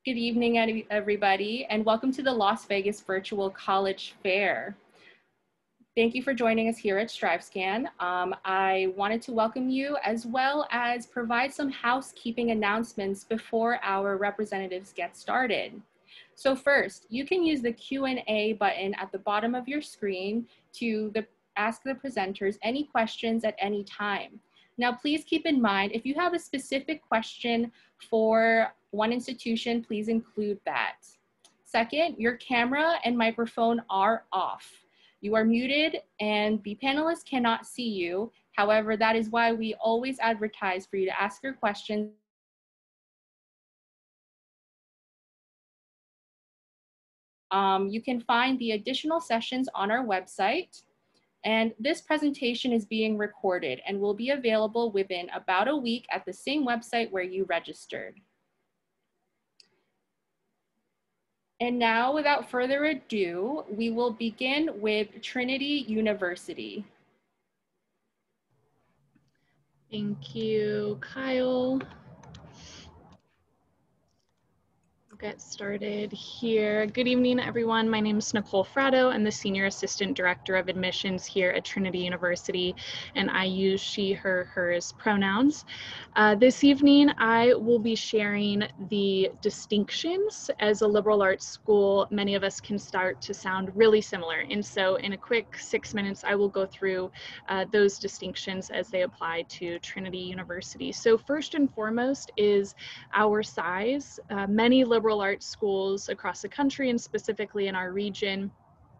Good evening, everybody, and welcome to the Las Vegas Virtual College Fair. Thank you for joining us here at StriveScan. I wanted to welcome you as well as provide some housekeeping announcements before our representatives get started. So first, you can use the Q&A button at the bottom of your screen to ask the presenters any questions at any time. Now, please keep in mind, if you have a specific question for one institution, please include that. Second, your camera and microphone are off. You are muted and the panelists cannot see you. However, that is why we always advertise for you to ask your questions. You can find the additional sessions on our website. And this presentation is being recorded and will be available within about a week at the same website where you registered. And now, without further ado, we will begin with Trinity University. Thank you, Kyle. We'll get started here. Good evening, everyone. My name is Nicole Fratto. I'm the Senior Assistant Director of Admissions here at Trinity University, and I use she, her, hers pronouns. This evening, I will be sharing the distinctions. As a liberal arts school, many of us can start to sound really similar. And so in a quick 6 minutes, I will go through those distinctions as they apply to Trinity University. So first and foremost is our size. Many liberal arts schools across the country and specifically in our region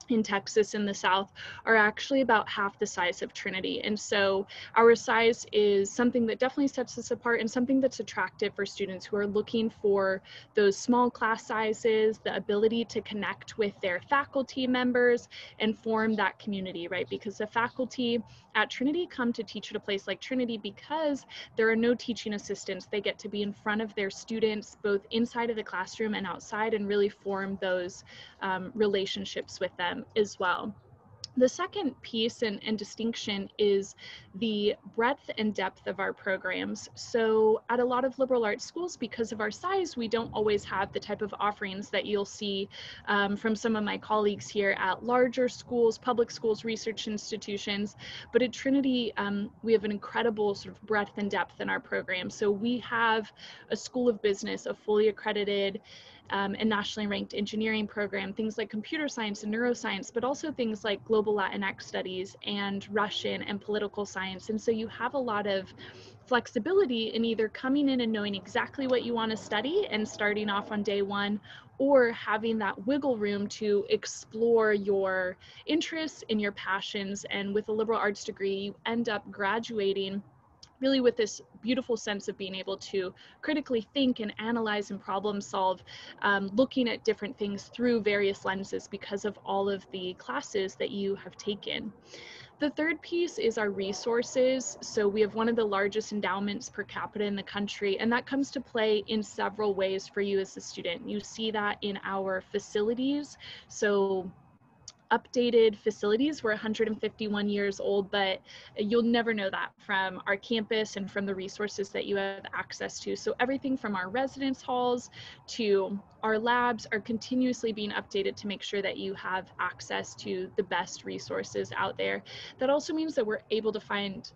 in Texas in the South are actually about half the size of Trinity. And so our size is something that definitely sets us apart and something that's attractive for students who are looking for those small class sizes, the ability to connect with their faculty members and form that community, right? Because the faculty at Trinity come to teach at a place like Trinity because there are no teaching assistants. They get to be in front of their students, both inside of the classroom and outside, and really form those relationships with them as well. The second piece and distinction is the breadth and depth of our programs. So at a lot of liberal arts schools, because of our size, we don't always have the type of offerings that you'll see from some of my colleagues here at larger schools, public schools, research institutions. But at Trinity, we have an incredible sort of breadth and depth in our program. So we have a School of Business, a fully accredited and nationally ranked engineering program, things like computer science and neuroscience, but also things like global Latinx studies and Russian and political science. And so you have a lot of flexibility in either coming in and knowing exactly what you want to study and starting off on day one, or having that wiggle room to explore your interests and your passions. And with a liberal arts degree, you end up graduating really with this beautiful sense of being able to critically think and analyze and problem solve, looking at different things through various lenses because of all of the classes that you have taken. The third piece is our resources. So we have one of the largest endowments per capita in the country, and that comes to play in several ways for you as a student. You see that in our facilities. So updated facilities. We're 151 years old, but you'll never know that from our campus and from the resources that you have access to. So everything from our residence halls to our labs are continuously being updated to make sure that you have access to the best resources out there. That also means that we're able to find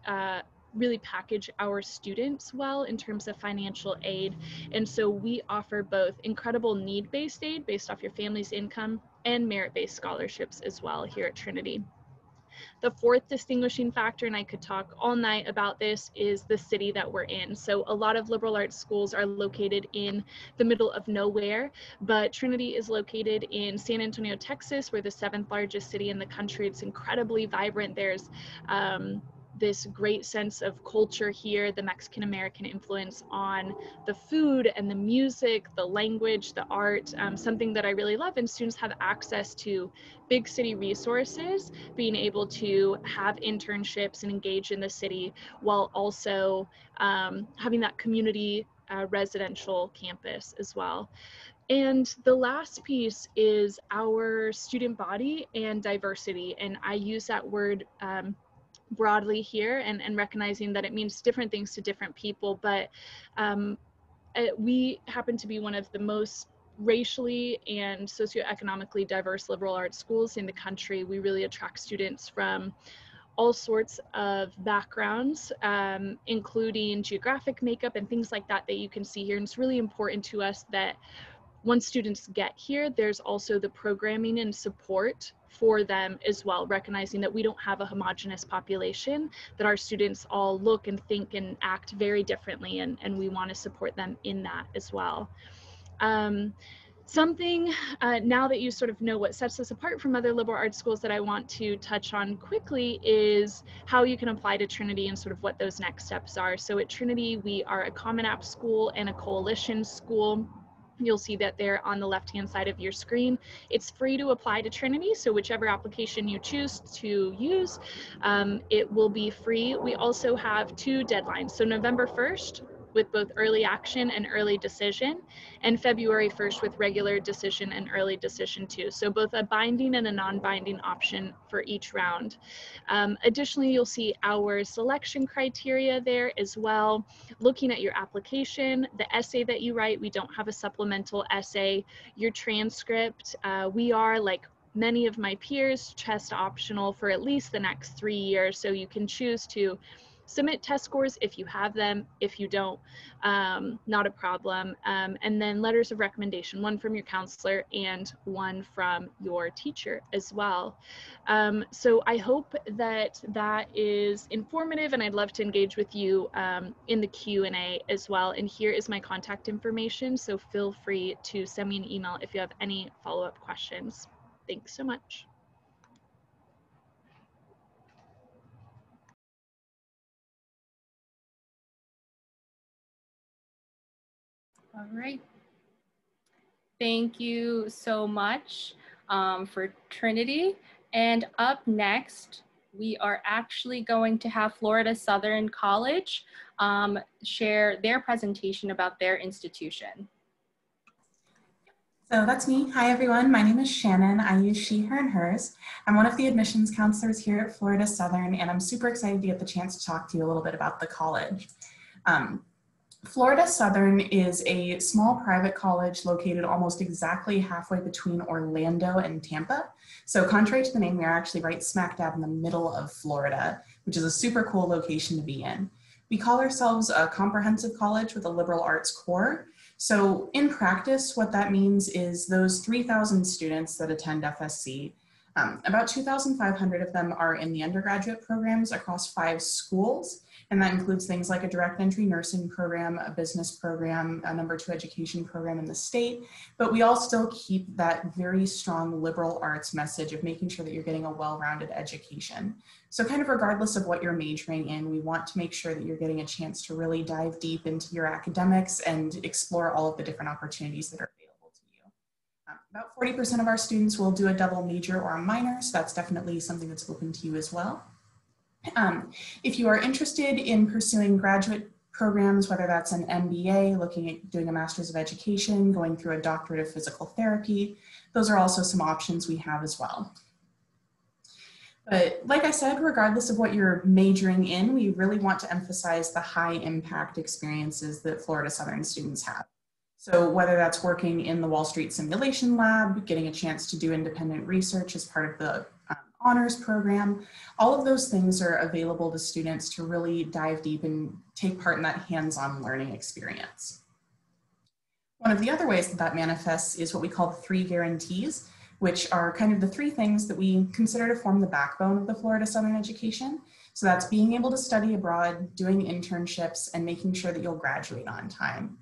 really package our students well in terms of financial aid. And so we offer both incredible need-based aid based off your family's income and merit-based scholarships as well here at Trinity. The fourth distinguishing factor, and I could talk all night about this, is the city that we're in. So a lot of liberal arts schools are located in the middle of nowhere, but Trinity is located in San Antonio, Texas. We're the 7th largest city in the country. It's incredibly vibrant. There's this great sense of culture here, the Mexican American influence on the food and the music, the language, the art, something that I really love. And students have access to big city resources, being able to have internships and engage in the city while also having that community residential campus as well. And the last piece is our student body and diversity. And I use that word broadly here and recognizing that it means different things to different people, but we happen to be one of the most racially and socioeconomically diverse liberal arts schools in the country. We really attract students from all sorts of backgrounds, including geographic makeup and things like that you can see here. And it's really important to us that once students get here, there's also the programming and support for them as well, recognizing that we don't have a homogeneous population, that our students all look and think and act very differently, and we want to support them in that as well. Something now that you sort of know what sets us apart from other liberal arts schools that I want to touch on quickly is how you can apply to Trinity and sort of what those next steps are. So at Trinity, we are a Common App school and a coalition school. You'll see that there on the left-hand side of your screen. It's free to apply to Trinity, so whichever application you choose to use, it will be free. We also have 2 deadlines, so November 1st with both early action and early decision, and February 1st with regular decision and early decision too. So both a binding and a non-binding option for each round. Additionally, you'll see our selection criteria there as well. Looking at your application, the essay that you write, we don't have a supplemental essay. Your transcript, we are, like many of my peers, test optional for at least the next 3 years. So you can choose to submit test scores if you have them. If you don't, not a problem. And then letters of recommendation, one from your counselor and one from your teacher as well. So I hope that that is informative, and I'd love to engage with you in the Q&A as well. And here is my contact information, so feel free to send me an email if you have any follow-up questions. Thanks so much. All right. Thank you so much for Trinity. And up next, we are actually going to have Florida Southern College share their presentation about their institution. So that's me. Hi, everyone. My name is Shannon. I use she, her, and hers. I'm one of the admissions counselors here at Florida Southern, and I'm super excited to get the chance to talk to you a little bit about the college. Florida Southern is a small private college located almost exactly halfway between Orlando and Tampa. So contrary to the name, we are actually right smack dab in the middle of Florida, which is a super cool location to be in. We call ourselves a comprehensive college with a liberal arts core. So in practice, what that means is those 3,000 students that attend FSC, about 2,500 of them are in the undergraduate programs across 5 schools. And that includes things like a direct entry nursing program, a business program, a number 2 education program in the state. But we all still keep that very strong liberal arts message of making sure that you're getting a well-rounded education. So kind of regardless of what you're majoring in, we want to make sure that you're getting a chance to really dive deep into your academics and explore all of the different opportunities that are available to you. About 40% of our students will do a double major or a minor, so that's definitely something that's open to you as well. If you are interested in pursuing graduate programs, whether that's an MBA, looking at doing a master's of education, going through a doctorate of physical therapy, those are also some options we have as well. But like I said, regardless of what you're majoring in, we really want to emphasize the high impact experiences that Florida Southern students have. So whether that's working in the Wall Street Simulation Lab, getting a chance to do independent research as part of the honors program, all of those things are available to students to really dive deep and take part in that hands-on learning experience. One of the other ways that that manifests is what we call the 3 guarantees, which are kind of the 3 things that we consider to form the backbone of the Florida Southern education. So that's being able to study abroad, doing internships, and making sure that you'll graduate on time.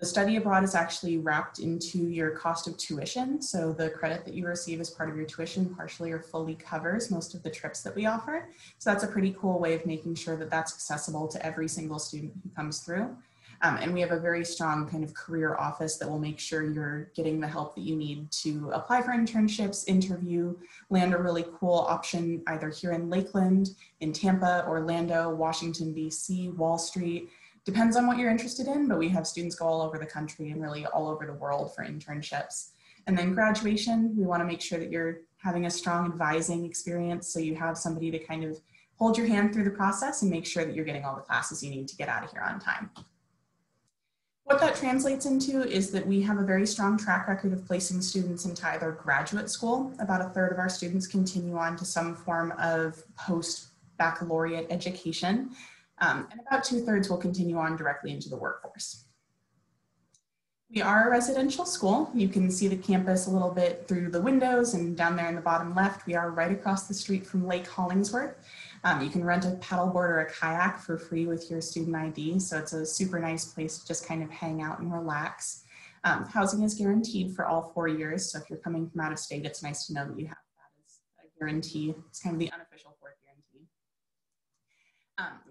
The study abroad is actually wrapped into your cost of tuition. So the credit that you receive as part of your tuition partially or fully covers most of the trips that we offer. So that's a pretty cool way of making sure that that's accessible to every single student who comes through. And we have a very strong kind of career office that will make sure you're getting the help that you need to apply for internships, interview, land a really cool option either here in Lakeland, in Tampa, Orlando, Washington, DC, Wall Street. Depends on what you're interested in, but we have students go all over the country and really all over the world for internships. And then graduation, we want to make sure that you're having a strong advising experience, so you have somebody to kind of hold your hand through the process and make sure that you're getting all the classes you need to get out of here on time. what that translates into is that we have a very strong track record of placing students into either graduate school. About a third of our students continue on to some form of post-baccalaureate education, and about 2/3 will continue on directly into the workforce. We are a residential school. You can see the campus a little bit through the windows, and down there in the bottom left, we are right across the street from Lake Hollingsworth. You can rent a paddleboard or a kayak for free with your student ID, so it's a super nice place to just kind of hang out and relax. Housing is guaranteed for all 4 years, so if you're coming from out of state, it's nice to know that you have that as a guarantee. It's kind of the unofficial fourth guarantee.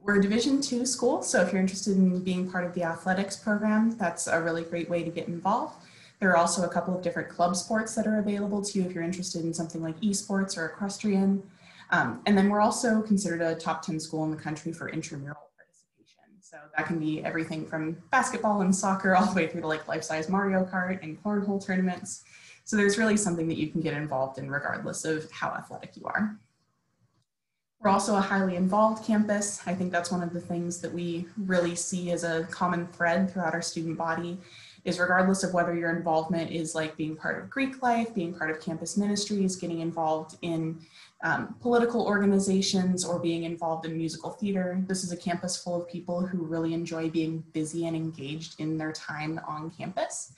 We're a Division II school, so if you're interested in being part of the athletics program, that's a really great way to get involved. There are also a couple of different club sports that are available to you if you're interested in something like esports or equestrian. And then we're also considered a top 10 school in the country for intramural participation. So that can be everything from basketball and soccer all the way through to like life-size Mario Kart and cornhole tournaments. So there's really something that you can get involved in regardless of how athletic you are. We're also a highly involved campus. I think that's one of the things that we really see as a common thread throughout our student body is regardless of whether your involvement is like being part of Greek life, being part of campus ministries, getting involved in political organizations, or being involved in musical theater. This is a campus full of people who really enjoy being busy and engaged in their time on campus.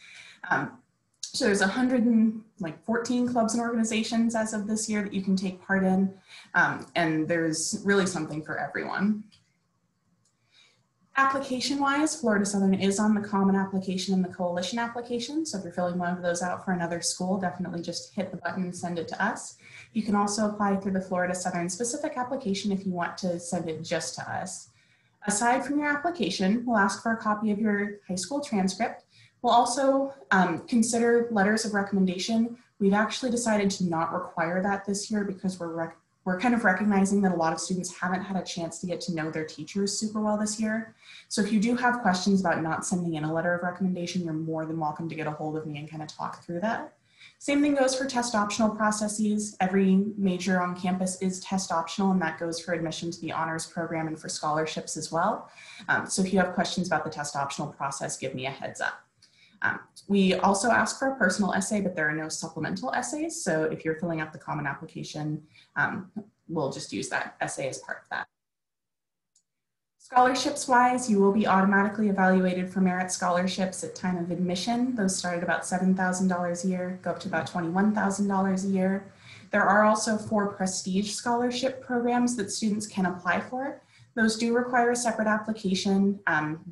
So there's 114 clubs and organizations as of this year that you can take part in, and there's really something for everyone. Application-wise, Florida Southern is on the Common application and the Coalition application, so if you're filling one of those out for another school, definitely just hit the button and send it to us. You can also apply through the Florida Southern specific application if you want to send it just to us. Aside from your application, we'll ask for a copy of your high school transcript. We'll also consider letters of recommendation. We've actually decided to not require that this year because we're kind of recognizing that a lot of students haven't had a chance to get to know their teachers super well this year. So if you do have questions about not sending in a letter of recommendation, you're more than welcome to get a hold of me and kind of talk through that. Same thing goes for test optional processes. Every major on campus is test optional, and that goes for admission to the honors program and for scholarships as well. So if you have questions about the test optional process, give me a heads up. We also ask for a personal essay, but there are no supplemental essays. So if you're filling out the Common application, we'll just use that essay as part of that. Scholarships wise, you will be automatically evaluated for merit scholarships at time of admission. Those start at about $7,000 a year, go up to about $21,000 a year. There are also 4 prestige scholarship programs that students can apply for. Those do require a separate application,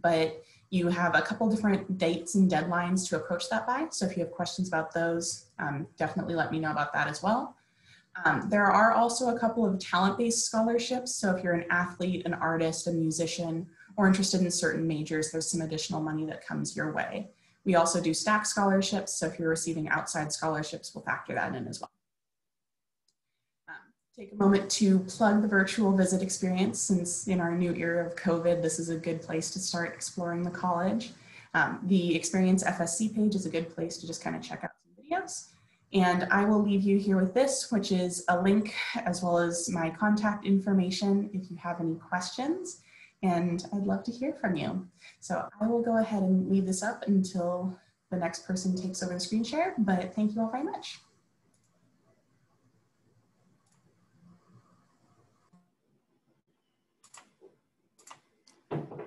but you have a couple different dates and deadlines to approach that by. So if you have questions about those, definitely let me know about that as well. There are also a couple of talent-based scholarships. So if you're an athlete, an artist, a musician, or interested in certain majors, there's some additional money that comes your way. We also do stack scholarships. So if you're receiving outside scholarships, we'll factor that in as well. Take a moment to plug the virtual visit experience, since in our new era of COVID, this is a good place to start exploring the college. The Experience FSC page is a good place to just kind of check out some videos. And I will leave you here with this, which is a link as well as my contact information if you have any questions, and I'd love to hear from you. So I will go ahead and leave this up until the next person takes over the screen share, but thank you all very much.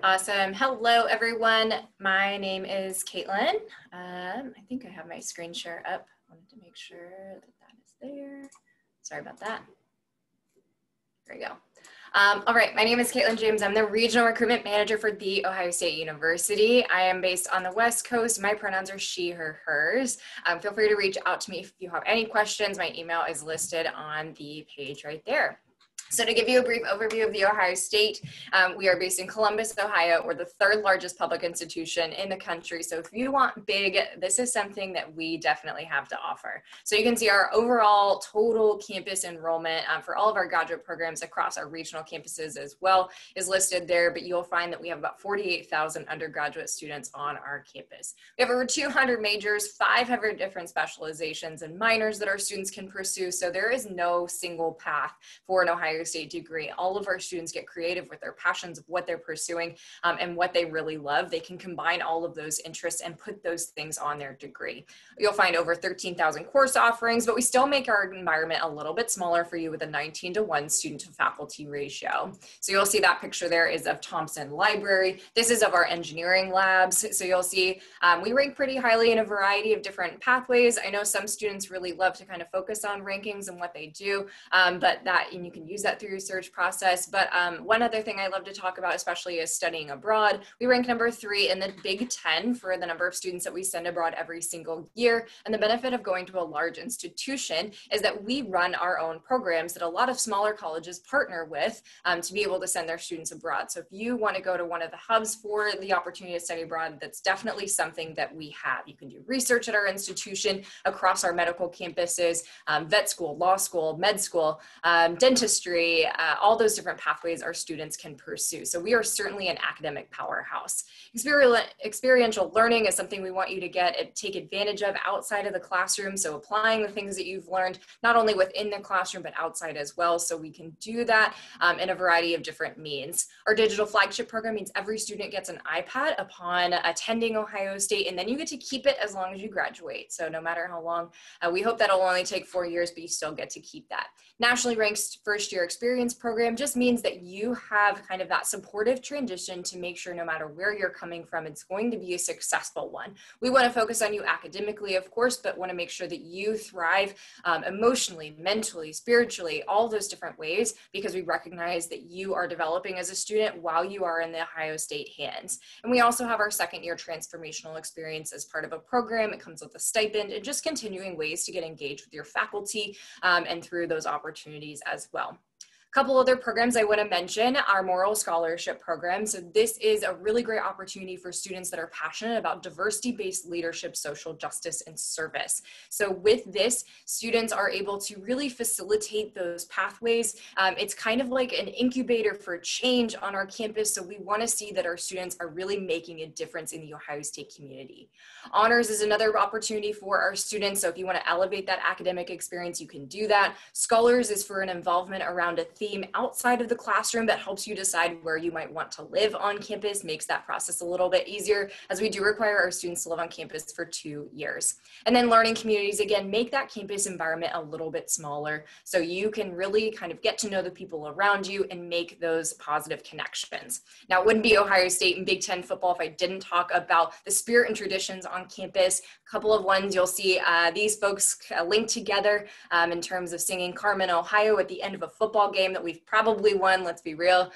Awesome. Hello, everyone. My name is Caitlin. I think I have my screen share up. I wanted to make sure that that is there. Sorry about that. There we go. All right, my name is Caitlin James. I'm the Regional Recruitment Manager for The Ohio State University. I am based on the West Coast. My pronouns are she, her, hers. Feel free to reach out to me if you have any questions. My email is listed on the page right there. So to give you a brief overview of The Ohio State, we are based in Columbus, Ohio. We're the 3rd largest public institution in the country. So if you want big, this is something that we definitely have to offer. So you can see our overall total campus enrollment for all of our graduate programs across our regional campuses as well is listed there, but you'll find that we have about 48,000 undergraduate students on our campus. We have over 200 majors, 500 different specializations and minors that our students can pursue. So there is no single path for an Ohio Ohio State degree. All of our students get creative with their passions of what they're pursuing and what they really love. They can combine all of those interests and put those things on their degree. You'll find over 13,000 course offerings, but we still make our environment a little bit smaller for you with a 19:1 student to faculty ratio. So you'll see that picture there is of Thompson Library. This is of our engineering labs. So you'll see we rank pretty highly in a variety of different pathways. I know some students really love to kind of focus on rankings and what they do, and you can use that through your search process. But one other thing I love to talk about, especially, is studying abroad. We rank number 3 in the Big Ten for the number of students that we send abroad every single year. And the benefit of going to a large institution is that we run our own programs that a lot of smaller colleges partner with to be able to send their students abroad. So if you want to go to one of the hubs for the opportunity to study abroad, that's definitely something that we have. You can do research at our institution across our medical campuses, vet school, law school, med school, dentistry, all those different pathways our students can pursue. So we are certainly an academic powerhouse. Experiential learning is something we want you to take advantage of outside of the classroom. So applying the things that you've learned, not only within the classroom, but outside as well. So we can do that in a variety of different means. Our digital flagship program means every student gets an iPad upon attending Ohio State, and then you get to keep it as long as you graduate. So no matter how long, we hope that'll only take 4 years, but you still get to keep that. Nationally ranked first year experience program just means that you have kind of that supportive transition to make sure no matter where you're coming from, it's going to be a successful one. We want to focus on you academically, of course, but want to make sure that you thrive emotionally, mentally, spiritually, all those different ways, because we recognize that you are developing as a student while you are in the Ohio State hands. And we also have our second year transformational experience as part of a program. It comes with a stipend and just continuing ways to get engaged with your faculty and through those opportunities as well. A couple other programs I want to mention, our Moral Scholarship Program. So this is a really great opportunity for students that are passionate about diversity-based leadership, social justice, and service. So with this, students are able to really facilitate those pathways. It's kind of like an incubator for change on our campus. So we want to see that our students are really making a difference in the Ohio State community. Honors is another opportunity for our students. So if you want to elevate that academic experience, you can do that. Scholars is for an involvement around a theme outside of the classroom that helps you decide where you might want to live on campus, makes that process a little bit easier, as we do require our students to live on campus for 2 years. And then learning communities, again, make that campus environment a little bit smaller so you can really kind of get to know the people around you and make those positive connections. Now, it wouldn't be Ohio State and Big Ten football if I didn't talk about the spirit and traditions on campus. A couple of ones you'll see these folks linked together in terms of singing Carmen, Ohio at the end of a football game that we've probably won, let's be real.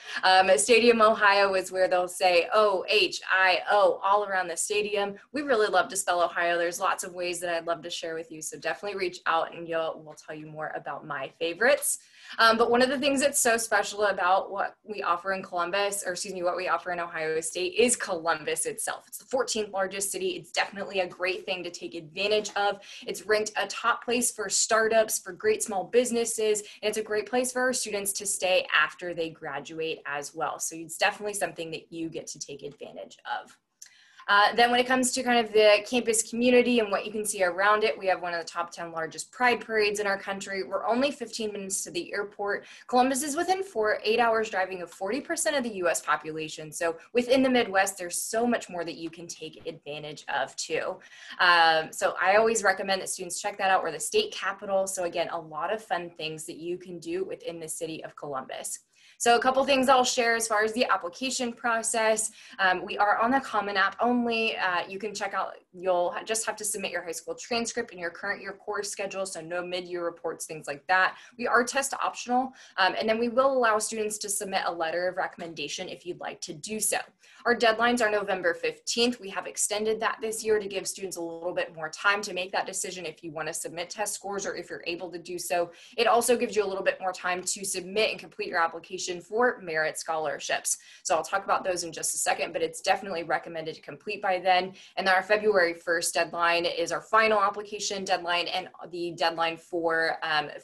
Stadium Ohio is where they'll say O-H-I-O all around the stadium. We really love to spell Ohio. There's lots of ways that I'd love to share with you, so definitely reach out and we'll tell you more about my favorites. But one of the things that's so special about what we offer in what we offer in Ohio State is Columbus itself. It's the 14th largest city. It's definitely a great thing to take advantage of. It's ranked a top place for startups, for great small businesses, and it's a great place for our students to stay after they graduate as well. So it's definitely something that you get to take advantage of. Then when it comes to kind of the campus community and what you can see around it, we have one of the top 10 largest pride parades in our country. We're only 15 minutes to the airport. Columbus is within 8 hours driving of 40% of the US population. So within the Midwest, there's so much more that you can take advantage of too. So I always recommend that students check that out. We're the state capital. So again, a lot of fun things that you can do within the city of Columbus. So a couple things I'll share as far as the application process. We are on the Common App only. You can check out, you'll just have to submit your high school transcript and your current year course schedule, so no mid-year reports, things like that. We are test optional, and then we will allow students to submit a letter of recommendation if you'd like to do so. Our deadlines are November 15th. We have extended that this year to give students a little bit more time to make that decision if you want to submit test scores or if you're able to do so. It also gives you a little bit more time to submit and complete your application for merit scholarships. So I'll talk about those in just a second, but it's definitely recommended to complete by then. And our February 1st deadline is our final application deadline and the deadline for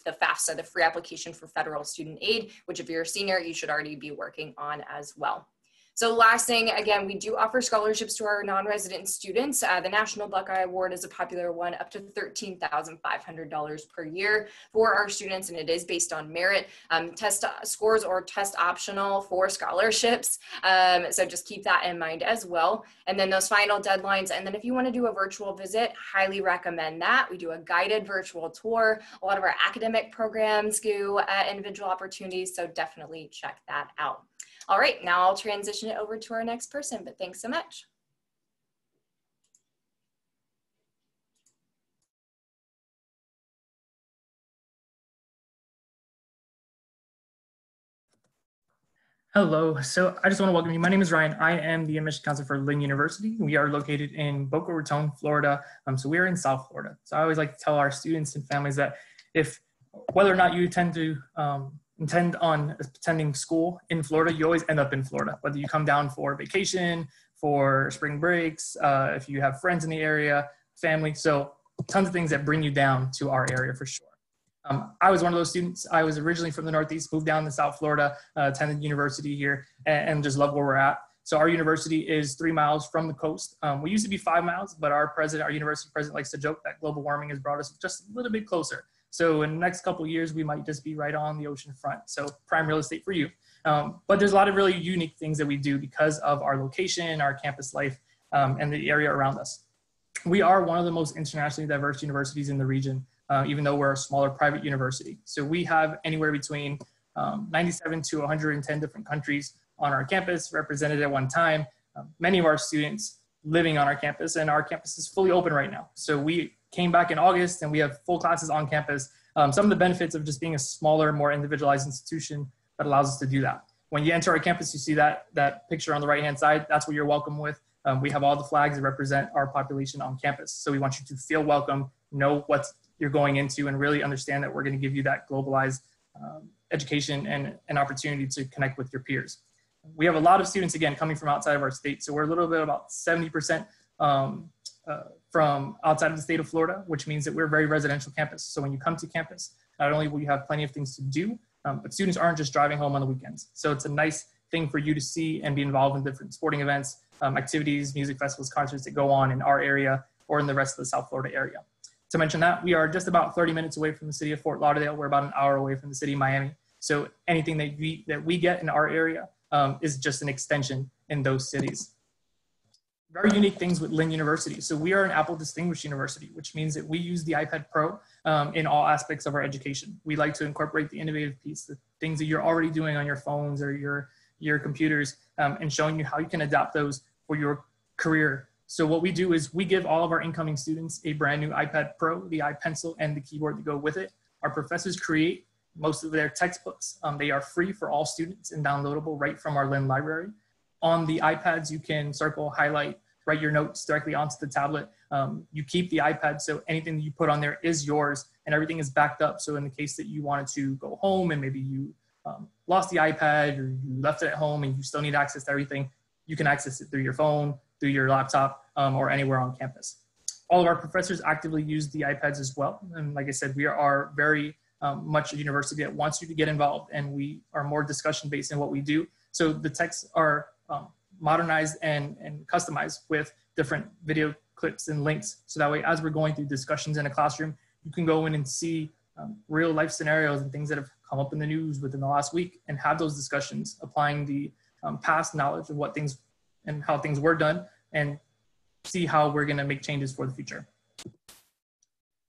the FAFSA, the free application for federal student aid, which if you're a senior, you should already be working on as well. So last thing, again, we do offer scholarships to our non-resident students. The National Buckeye Award is a popular one, up to $13,500 per year for our students, and it is based on merit. Test scores or test optional for scholarships. So just keep that in mind as well. And then those final deadlines. And then if you want to do a virtual visit, highly recommend that. We do a guided virtual tour. A lot of our academic programs do individual opportunities, so definitely check that out. All right, now I'll transition it over to our next person, but thanks so much. Hello, so I just want to welcome you. My name is Ryan. I am the admission counselor for Lynn University. We are located in Boca Raton, Florida. So we are in South Florida. So I always like to tell our students and families that whether or not you intend on attending school in Florida, you always end up in Florida, whether you come down for vacation, for spring breaks, if you have friends in the area, family. So tons of things that bring you down to our area for sure. I was one of those students. I was originally from the Northeast, moved down to South Florida, attended university here, and just love where we're at. So our university is 3 miles from the coast. We used to be 5 miles, but our university president likes to joke that global warming has brought us just a little bit closer. So in the next couple of years, we might just be right on the ocean front. So prime real estate for you. But there's a lot of really unique things that we do because of our location, our campus life, and the area around us. We are one of the most internationally diverse universities in the region, even though we're a smaller private university. So we have anywhere between 97 to 110 different countries on our campus represented at one time. Many of our students living on our campus, and our campus is fully open right now. So we came back in August and we have full classes on campus. Some of the benefits of just being a smaller, more individualized institution that allows us to do that. When you enter our campus, you see that picture on the right-hand side. That's what you're welcome with. We have all the flags that represent our population on campus. So we want you to feel welcome, know what you're going into, and really understand that we're going to give you that globalized education and an opportunity to connect with your peers. We have a lot of students, again, coming from outside of our state. So we're a little bit about 70% from outside of the state of Florida, which means that we're a very residential campus. So when you come to campus, not only will you have plenty of things to do, but students aren't just driving home on the weekends. So it's a nice thing for you to see and be involved in different sporting events, activities, music festivals, concerts that go on in our area or in the rest of the South Florida area. To mention that, we are just about 30 minutes away from the city of Fort Lauderdale. We're about an hour away from the city of Miami. So anything that we get in our area is just an extension in those cities. Very unique things with Lynn University. So we are an Apple Distinguished University, which means that we use the iPad Pro in all aspects of our education. We like to incorporate the innovative piece, the things that you're already doing on your phones or your computers, and showing you how you can adapt those for your career. So what we do is we give all of our incoming students a brand new iPad Pro, the iPencil, and the keyboard to go with it. Our professors create most of their textbooks. They are free for all students and downloadable right from our Lynn library. On the iPads, you can circle, highlight, write your notes directly onto the tablet. You keep the iPad, so anything that you put on there is yours, and everything is backed up. So in the case that you wanted to go home and maybe you lost the iPad or you left it at home and you still need access to everything, you can access it through your phone, through your laptop, or anywhere on campus. All of our professors actively use the iPads as well. And like I said, we are very much a university that wants you to get involved, and we are more discussion-based in what we do. So the texts are modernized and customized with different video clips and links. So that way, as we're going through discussions in a classroom, you can go in and see real life scenarios and things that have come up in the news within the last week and have those discussions, applying the past knowledge of what things and how things were done, and see how we're gonna make changes for the future.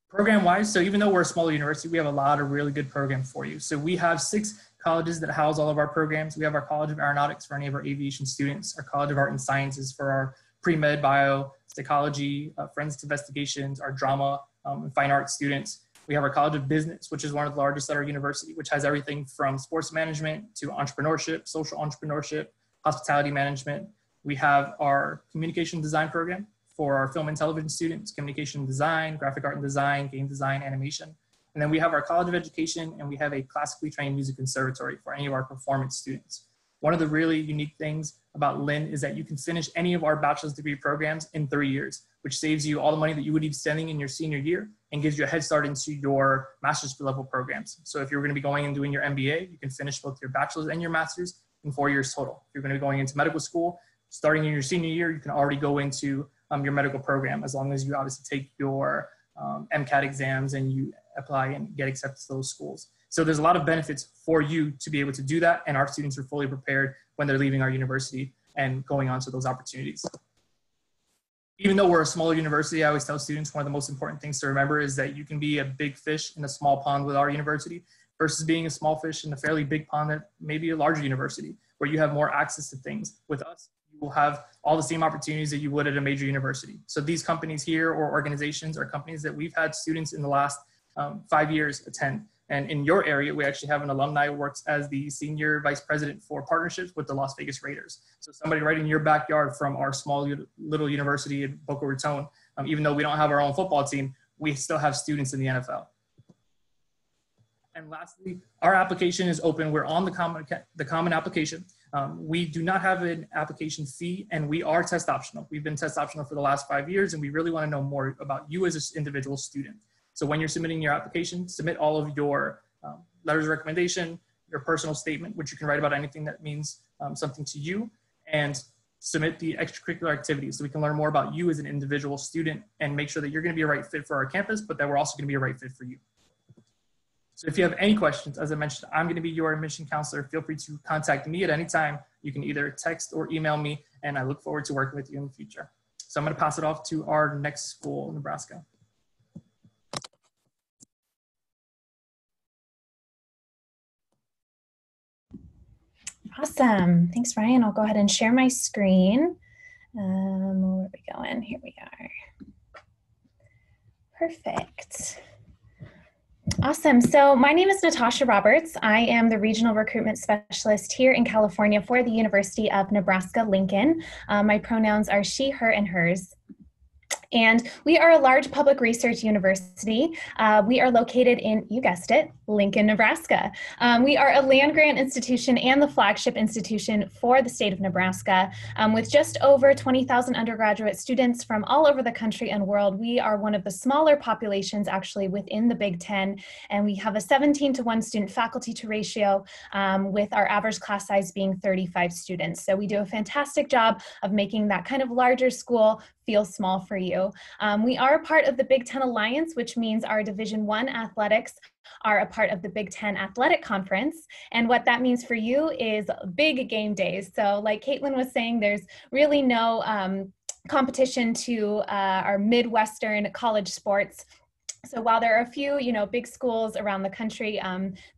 Program-wise, so even though we're a smaller university, we have a lot of really good programs for you. So we have 6 colleges that house all of our programs. We have our College of Aeronautics for any of our aviation students, our College of Art and Sciences for our pre-med, bio, psychology, forensic investigations, our drama and fine arts students. We have our College of Business, which is one of the largest at our university, which has everything from sports management to entrepreneurship, social entrepreneurship, hospitality management. We have our communication design program for our film and television students, communication design, graphic art and design, game design, animation. And then we have our College of Education, and we have a classically trained music conservatory for any of our performance students. One of the really unique things about Lynn is that you can finish any of our bachelor's degree programs in 3 years, which saves you all the money that you would be spending in your senior year and gives you a head start into your master's level programs. So if you're going to be going and doing your MBA, you can finish both your bachelor's and your master's in 4 years total. If you're going to be going into medical school, starting in your senior year, you can already go into your medical program, as long as you obviously take your MCAT exams and you apply and get accepted to those schools. So there's a lot of benefits for you to be able to do that, and our students are fully prepared when they're leaving our university and going on to those opportunities. Even though we're a smaller university, I always tell students one of the most important things to remember is that you can be a big fish in a small pond with our university versus being a small fish in a fairly big pond at maybe a larger university where you have more access to things. With us, you will have all the same opportunities that you would at a major university. So these companies here or organizations are companies that we've had students in the last 5 years attend. And in your area, we actually have an alumni who works as the senior vice president for partnerships with the Las Vegas Raiders. So somebody right in your backyard from our small little university in Boca Raton, even though we don't have our own football team, we still have students in the NFL. And lastly, our application is open. We're on the common application. We do not have an application fee, and we are test optional. We've been test optional for the last 5 years, and we really want to know more about you as an individual student. So when you're submitting your application, submit all of your letters of recommendation, your personal statement, which you can write about anything that means something to you, and submit the extracurricular activities so we can learn more about you as an individual student and make sure that you're going to be a right fit for our campus, but that we're also going to be a right fit for you. So if you have any questions, as I mentioned, I'm going to be your admission counselor. Feel free to contact me at any time. You can either text or email me, and I look forward to working with you in the future. So I'm going to pass it off to our next school in Nebraska. Awesome. Thanks, Ryan. I'll go ahead and share my screen. Where are we going? Here we are. Perfect. Awesome. So my name is Natasha Roberts. I am the Regional Recruitment Specialist here in California for the University of Nebraska-Lincoln. My pronouns are she, her, and hers. And we are a large public research university. We are located in, you guessed it, Lincoln, Nebraska. We are a land-grant institution and the flagship institution for the state of Nebraska. With just over 20,000 undergraduate students from all over the country and world, we are one of the smaller populations actually within the Big Ten, and we have a 17-to-1 student faculty to ratio, with our average class size being 35 students. So we do a fantastic job of making that kind of larger school feel small for you. We are a part of the Big Ten Alliance, which means our Division I athletics are a part of the Big Ten Athletic Conference. And what that means for you is big game days. So like Caitlin was saying, there's really no competition to our Midwestern college sports. So while there are a few, big schools around the country,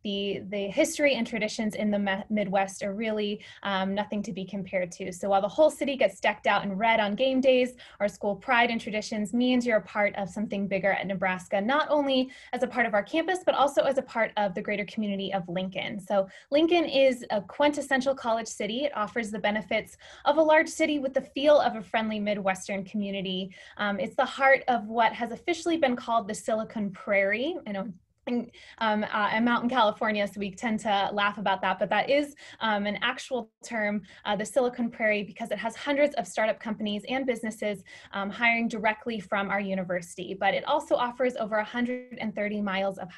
the history and traditions in the Midwest are really nothing to be compared to. So while the whole city gets decked out in red on game days, our school pride and traditions means you're a part of something bigger at Nebraska, not only as a part of our campus, but also as a part of the greater community of Lincoln. So Lincoln is a quintessential college city. It offers the benefits of a large city with the feel of a friendly Midwestern community. It's the heart of what has officially been called the Silicon Prairie. I know I'm out in California, so we tend to laugh about that, but that is an actual term, the Silicon Prairie, because it has hundreds of startup companies and businesses hiring directly from our university. But it also offers over 130 miles of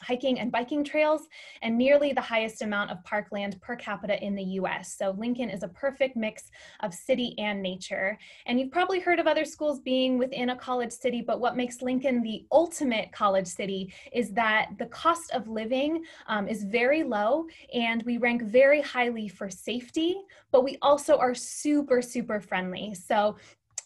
hiking and biking trails and nearly the highest amount of parkland per capita in the US. So Lincoln is a perfect mix of city and nature. And you've probably heard of other schools being within a college city, but what makes Lincoln the ultimate college city is that the cost of living is very low, and we rank very highly for safety, but we also are super, super friendly. So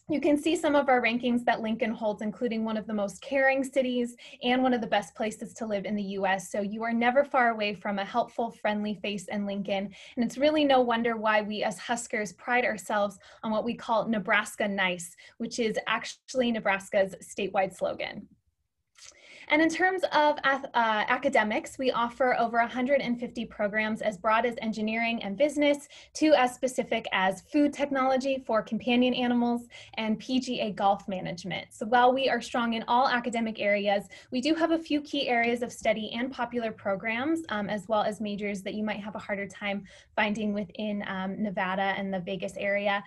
you can see some of our rankings that Lincoln holds, including one of the most caring cities and one of the best places to live in the US. So you are never far away from a helpful, friendly face in Lincoln. And it's really no wonder why we as Huskers pride ourselves on what we call Nebraska Nice, which is actually Nebraska's statewide slogan. And in terms of academics, we offer over 150 programs as broad as engineering and business to as specific as food technology for companion animals and PGA golf management. So while we are strong in all academic areas, we do have a few key areas of study and popular programs, as well as majors that you might have a harder time finding within Nevada and the Vegas area.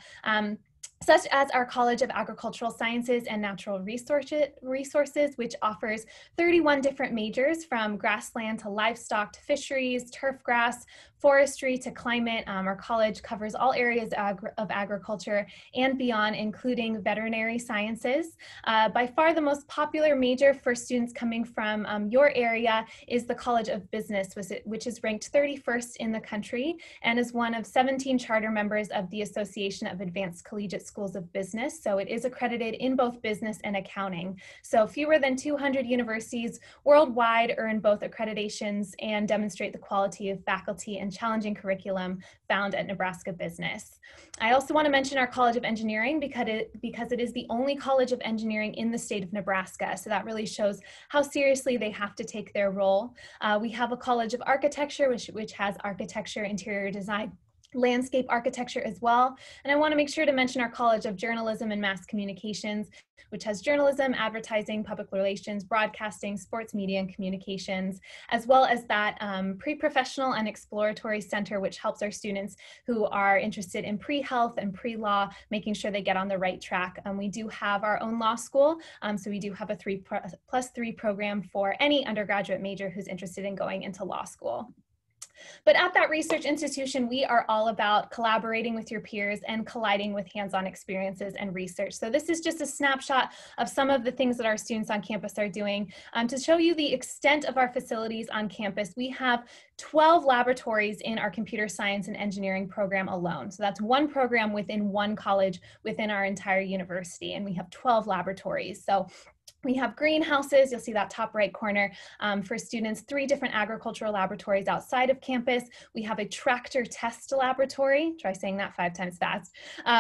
Such as our College of Agricultural Sciences and Natural Resources, which offers 31 different majors from grassland to livestock to fisheries, turf grass, forestry to climate. Our college covers all areas of agriculture and beyond, including veterinary sciences. By far the most popular major for students coming from your area is the College of Business, which is ranked 31st in the country and is one of 17 charter members of the Association of Advanced Collegiate Schools of Business. So it is accredited in both business and accounting. So fewer than 200 universities worldwide earn both accreditations and demonstrate the quality of faculty and challenging curriculum found at Nebraska Business. I also want to mention our College of Engineering because it is the only college of engineering in the state of Nebraska. So that really shows how seriously they have to take their role. We have a College of Architecture, which has architecture, interior design, landscape architecture as well. And I want to make sure to mention our College of Journalism and Mass Communications, which has journalism, advertising, public relations, broadcasting, sports media, and communications, as well as that pre-professional and exploratory center, which helps our students who are interested in pre-health and pre-law, making sure they get on the right track. We do have our own law school, so we do have a 3+3 program for any undergraduate major who's interested in going into law school. But at that research institution, we are all about collaborating with your peers and colliding with hands-on experiences and research. So this is just a snapshot of some of the things that our students on campus are doing. To show you the extent of our facilities on campus, we have 12 laboratories in our computer science and engineering program alone. So that's one program within one college within our entire university, and we have 12 laboratories. So we have greenhouses, you'll see that top right corner, for students, 3 different agricultural laboratories outside of campus. We have a tractor test laboratory, try saying that 5 times fast.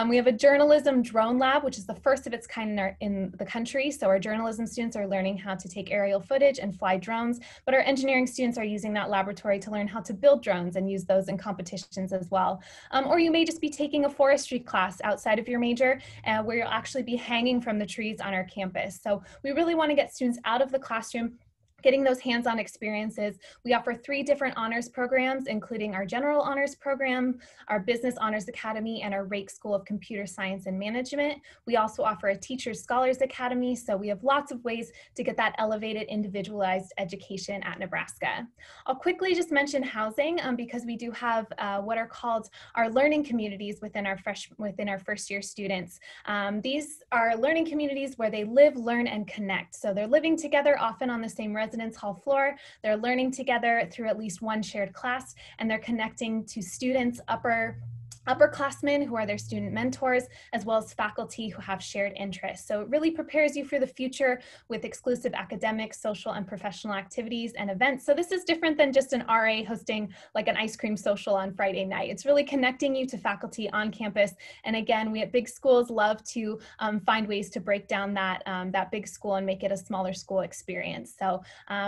We have a journalism drone lab, which is the first of its kind in the country. So our journalism students are learning how to take aerial footage and fly drones, but our engineering students are using that laboratory to learn how to build drones and use those in competitions as well. Or you may just be taking a forestry class outside of your major, where you'll actually be hanging from the trees on our campus. So we really want to get students out of the classroom, getting those hands-on experiences. We offer 3 different honors programs, including our general honors program, our business honors academy, and our Rake School of Computer Science and Management. We also offer a teacher's scholars academy, so we have lots of ways to get that elevated, individualized education at Nebraska. I'll quickly just mention housing because we do have what are called our learning communities within our first year students. These are learning communities where they live, learn, and connect. So they're living together, often on the same residence hall floor. They're learning together through at least one shared class, and they're connecting to students, upperclassmen who are their student mentors, as well as faculty who have shared interests. So it really prepares you for the future with exclusive academic, social, and professional activities and events. So this is different than just an RA hosting like an ice cream social on Friday night. It's really connecting you to faculty on campus. And again, we at big schools love to find ways to break down that big school and make it a smaller school experience. So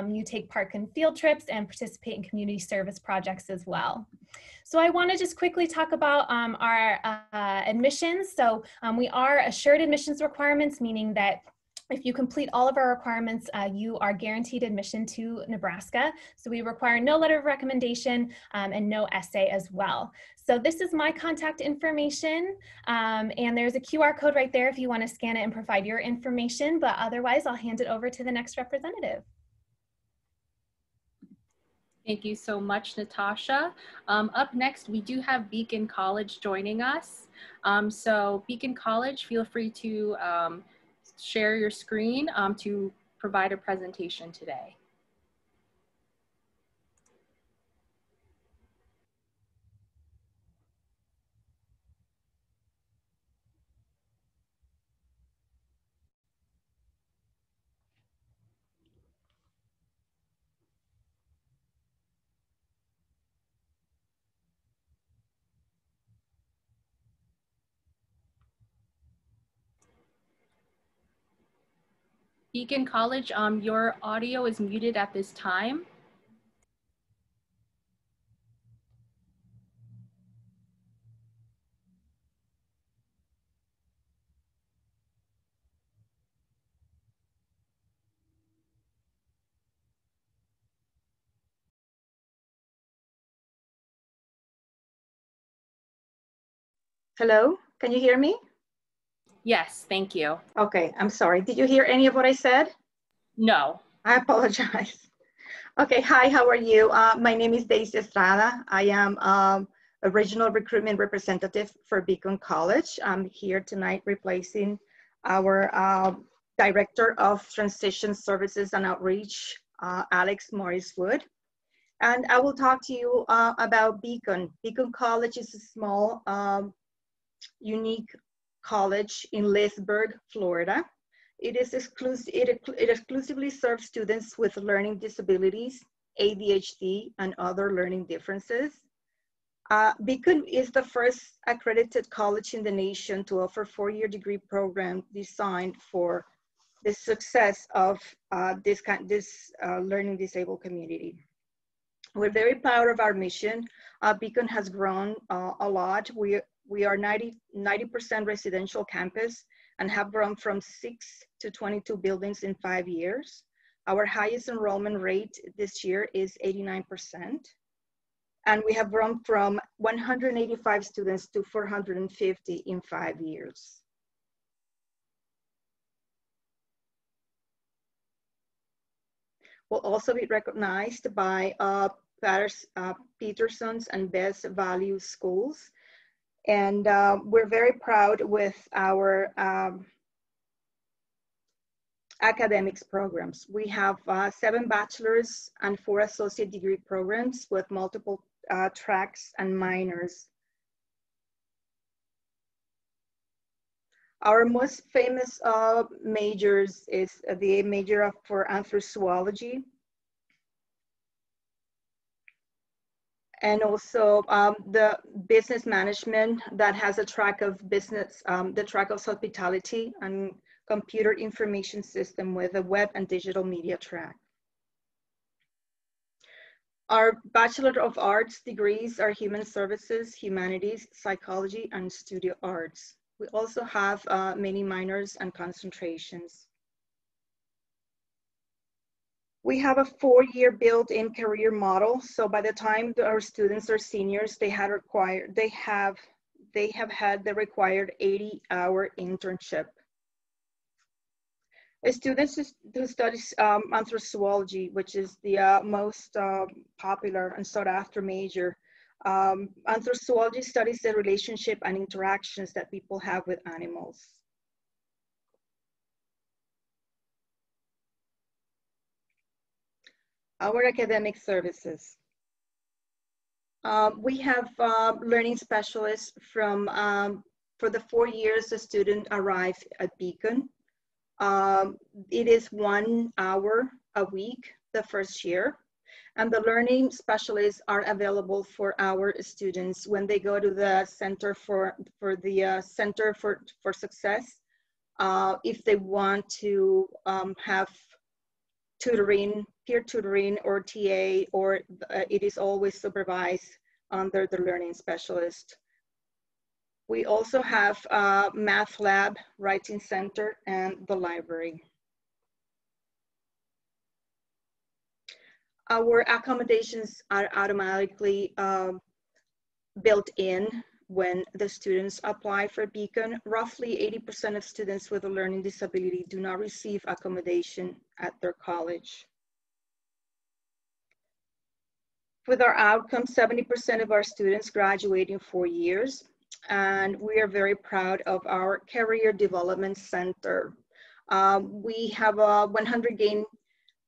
you take part in field trips and participate in community service projects as well. So I want to just quickly talk about our admissions. So we are assured admissions requirements, meaning that if you complete all of our requirements, you are guaranteed admission to Nebraska. So we require no letter of recommendation and no essay as well. So this is my contact information, and there's a QR code right there if you want to scan it and provide your information, but otherwise I'll hand it over to the next representative. Thank you so much, Natasha. Up next, we do have Beacon College joining us. So Beacon College, feel free to share your screen to provide a presentation today. Beacon College, your audio is muted at this time. Hello, can you hear me? Yes, thank you. Okay, I'm sorry. Did you hear any of what I said? No. I apologize. Okay, hi, how are you? My name is Daisy Estrada. I am a regional recruitment representative for Beacon College. I'm here tonight replacing our Director of Transition Services and Outreach, Alex Morris Wood. And I will talk to you about Beacon. Beacon College is a small, unique college in Leesburg, Florida. It exclusively serves students with learning disabilities, ADHD, and other learning differences. Beacon is the first accredited college in the nation to offer four-year degree program designed for the success of this learning disabled community. We're very proud of our mission. Beacon has grown a lot. We are 90% residential campus and have grown from 6 to 22 buildings in 5 years. Our highest enrollment rate this year is 89%. And we have grown from 185 students to 450 in 5 years. We'll also be recognized by Peterson's and Best Value Schools. And we're very proud with our academics programs. We have 7 bachelor's and 4 associate degree programs with multiple tracks and minors. Our most famous majors is the major for anthrozoology, and also the business management that has a track of business, the track of hospitality and computer information system with a web and digital media track. Our Bachelor of Arts degrees are Human Services, Humanities, Psychology, and Studio Arts. We also have many minors and concentrations. We have a 4-year built-in career model. So by the time our students are seniors, they have had the required 80-hour internship. Students who study anthrozoology, which is the most popular and sought after major. Anthrozoology studies the relationship and interactions that people have with animals. Our academic services. We have learning specialists from, for the 4 years the student arrives at Beacon. It is 1 hour a week the first year, and the learning specialists are available for our students when they go to the Center for Success. If they want to have tutoring, peer tutoring, or TA, or it is always supervised under the learning specialist. We also have a math lab, writing center, and the library. Our accommodations are automatically built in when the students apply for Beacon. Roughly 80% of students with a learning disability do not receive accommodation at their college. With our outcomes, 70% of our students graduate in 4 years. And we are very proud of our Career Development Center. We have a 100-game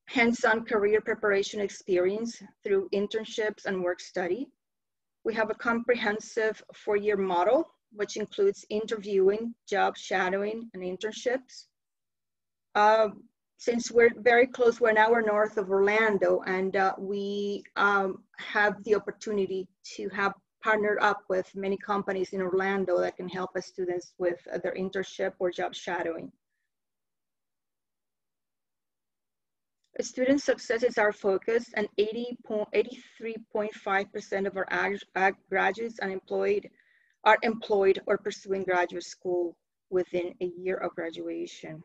hands-on career preparation experience through internships and work study. We have a comprehensive 4-year model, which includes interviewing, job shadowing, and internships. Since we're very close, we're an hour north of Orlando, and we have the opportunity to have partnered up with many companies in Orlando that can help us students with their internship or job shadowing. Student success is our focus, and 83.5% of our graduates are employed or pursuing graduate school within a year of graduation.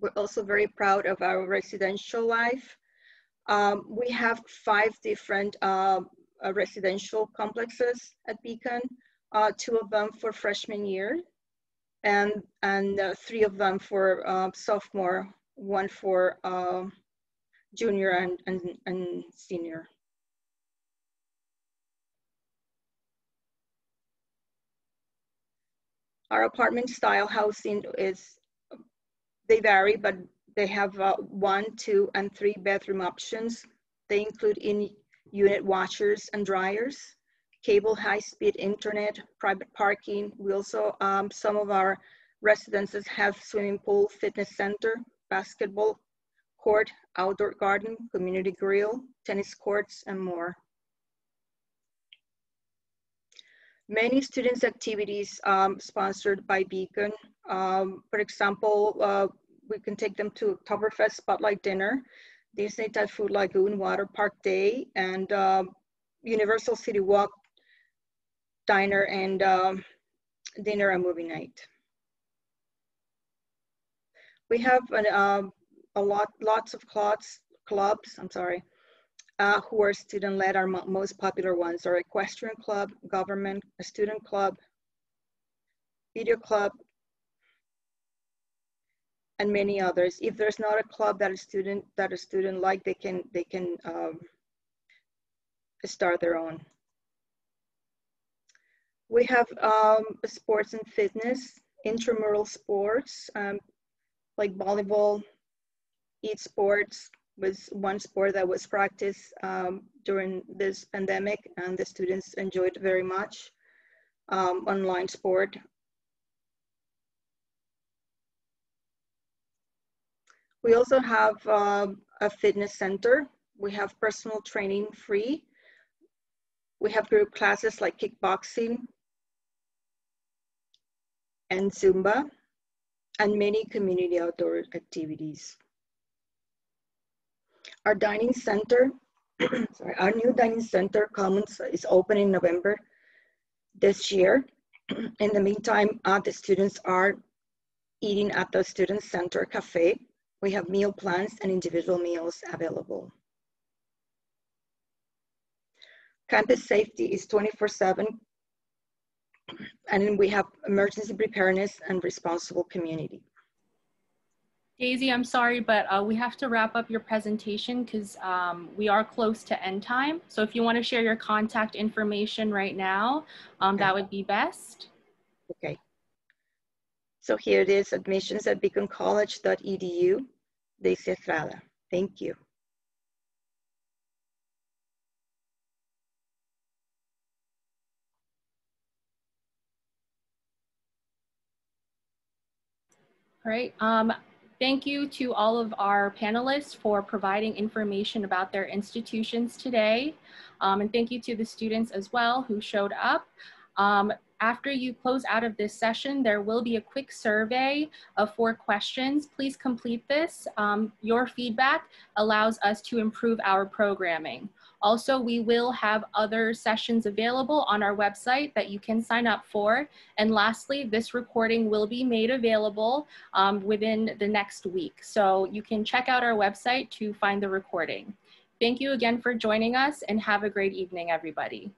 We're also very proud of our residential life. We have 5 different residential complexes at Beacon, 2 of them for freshman year, and 3 of them for sophomore, 1 for junior and senior. Our apartment style housing they vary, but they have 1, 2, and 3 bedroom options. They include in-unit washers and dryers, cable high-speed internet, private parking. We also, some of our residences have swimming pool, fitness center, basketball court, outdoor garden, community grill, tennis courts, and more. Many students' activities sponsored by Beacon. For example, we can take them to Oktoberfest Spotlight Dinner, Disney Typhoon Lagoon Water Park Day, and Universal City Walk Diner and Dinner and Movie Night. We have lots of clubs, who are student-led. Our most popular ones are Equestrian Club, Government, a Student Club, Video Club, and many others. If there's not a club that a student like, they can start their own. We have sports and fitness, intramural sports, like volleyball. Each sports was one sport that was practiced during this pandemic, and the students enjoyed very much. Online sport. We also have a fitness center. We have personal training free. We have group classes like kickboxing and Zumba, and many community outdoor activities. Our dining center, our new dining center Commons is open in November this year. In the meantime, the students are eating at the Student Center Cafe. We have meal plans and individual meals available. Campus safety is 24/7, and then we have emergency preparedness and responsible community. Daisy, I'm sorry, but we have to wrap up your presentation because we are close to end time. So if you want to share your contact information right now, that would be best. Okay. So here it is, admissions@beaconcollege.edu. Daisy Estrada. Thank you. All right. Thank you to all of our panelists for providing information about their institutions today. And thank you to the students as well who showed up. After you close out of this session, there will be a quick survey of 4 questions. Please complete this. Your feedback allows us to improve our programming. Also, we will have other sessions available on our website that you can sign up for. And lastly, this recording will be made available within the next week. So you can check out our website to find the recording. Thank you again for joining us, and have a great evening, everybody.